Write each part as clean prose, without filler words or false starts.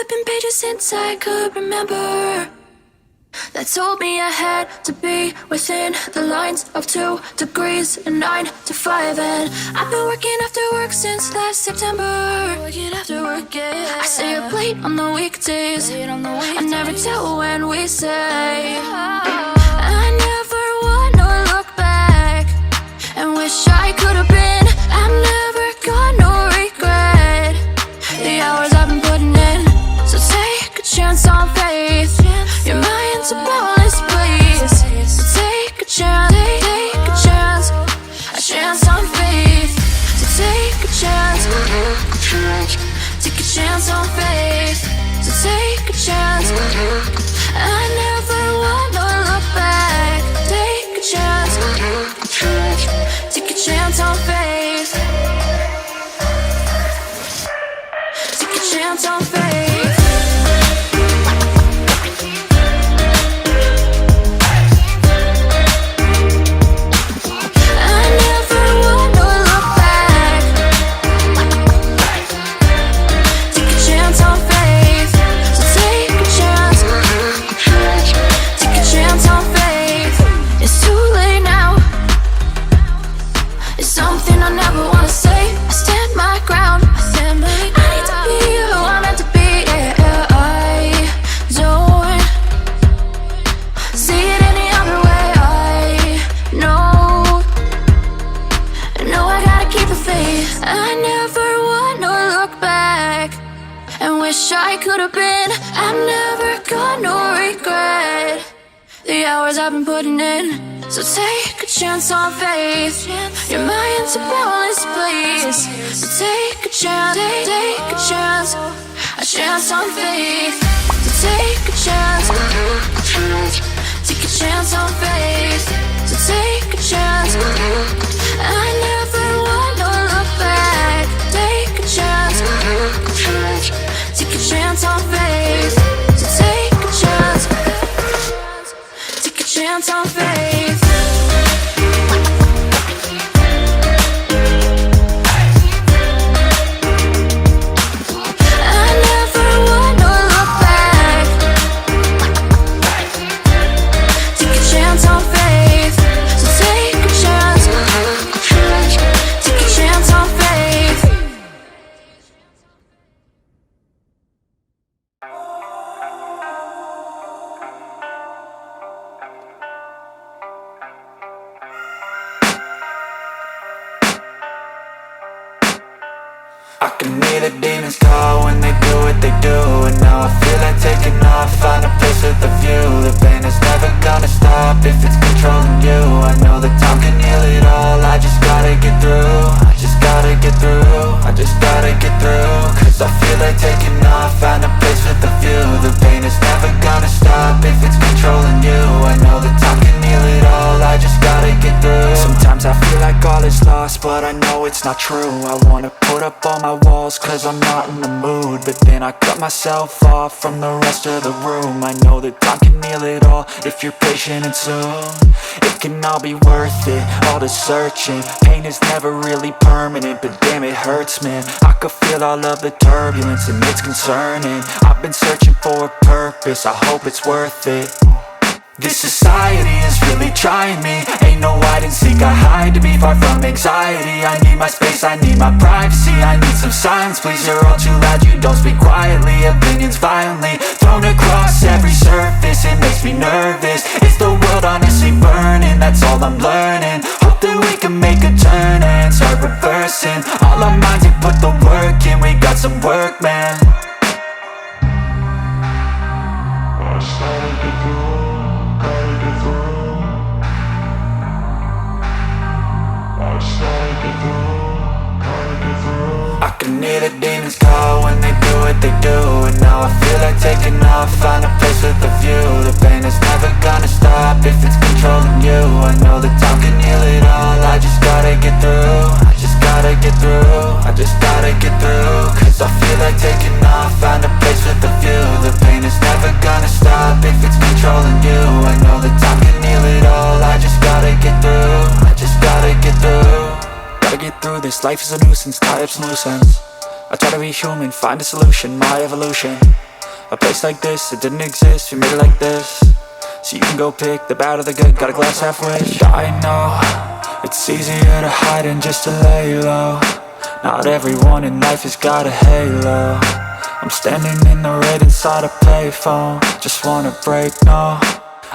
flipping pages since I could remember, that told me I had to be within the lines of 2 degrees and 9 to 5. And I've been working after work since last September. Working after work, yeah. I stay up late on the weekdays. I never tell when we say. I never wanna look back and wish I could have been. I'm never gonna regret the hours I've been putting in. So take a chance on faith. Your mind's a boundless place. So take a chance, take a chance, a chance on faith. So take a chance, take a chance on faith. So take a chance. I never wanna look back. Take a chance, take a chance on faith. Take a chance on faith. I never wanna look back and wish I could have been. I'm never gonna regret the hours I've been putting in. So take a chance on faith. Your mind's a boundless place. So take a chance, take a chance on faith. So take a chance, take a chance on faith. So take a chance. I never wanna look back. Take a chance, take a chance on faith. So take a chance, take a chance on faith. I never wanna look back. Take a chance on faith. So take a chance, take a chance on faith. I can hear the demons call when they do what they do. And now I feel like taking off, find a place with a view. The pain is never gonna stop if it's controlling you. I know that time can heal it all, I just gotta get through. I just gotta get through, I just gotta get through. Cause I feel like taking off, find a place with a view. The pain is never gonna stop if it's controlling you. I know that time can heal it all, I just gotta get through. Sometimes I feel like all is lost, but I know it's not true. I wanna put up all my walls cause I'm not in the mood, but then I cut myself off from the rest of the room. I know that time can heal it all if you're patient and soon. It can all be worth it, all the searching. Pain is never really permanent, but damn it hurts, man. I could feel all of the turbulence and it's concerning. I've been searching for a purpose, I hope it's worth it. This society is really trying me. Ain't no hide and seek, I hide to be far from anxiety. I need my space, I need my privacy. I need some silence, please, you're all too loud. You don't speak quietly, opinions violently thrown across every surface. It makes me nervous, it's the world honestly burning. That's all I'm learning, hope that we can make a turn and start reversing. All our minds, we put the work in, we got some work, man. I started to go. I can hear the demons call when they do what they do. And now I feel like taking off, find a place with a view. The pain is never gonna stop if it's controlling you. I know that time can heal it all, I just gotta get through. I just gotta get through, I just gotta get through. Cause I feel like taking off, find a place with a view. The pain is never gonna stop if it's controlling you. I know that time can heal it all, I just gotta get through. I just gotta get through. Gotta get through this, life is a nuisance, tie up some loose ends. I try to be human, find a solution, my evolution. A place like this, it didn't exist, we made it like this. So you can go pick the bad or the good, got a glass halfway. I know, it's easier to hide than just to lay low. Not everyone in life has got a halo. I'm standing in the red inside a payphone. Just wanna break, no,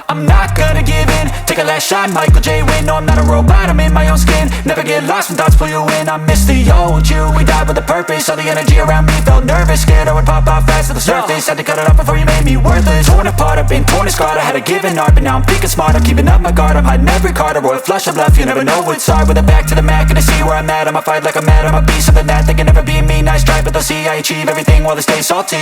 I'm not gonna give in. Take a last shot, Michael J. Win. No, I'm not a robot, I'm in my own skin. Never get lost when thoughts pull you in. I miss the old you, we died with a purpose. All the energy around me felt nervous. Scared I would pop off fast to the surface. Had to cut it off before you made me worthless. Torn apart, I've been torn and scarred. I had a given art, but now I'm thinking smart. I'm keeping up my guard, I'm hiding every card. A royal flush of love, you never know what's hard. With a back to the mat, gonna see where I'm at. I'ma fight like I'm mad, I'ma be something that they can never be me. Nice try, but they'll see I achieve everything while they stay salty.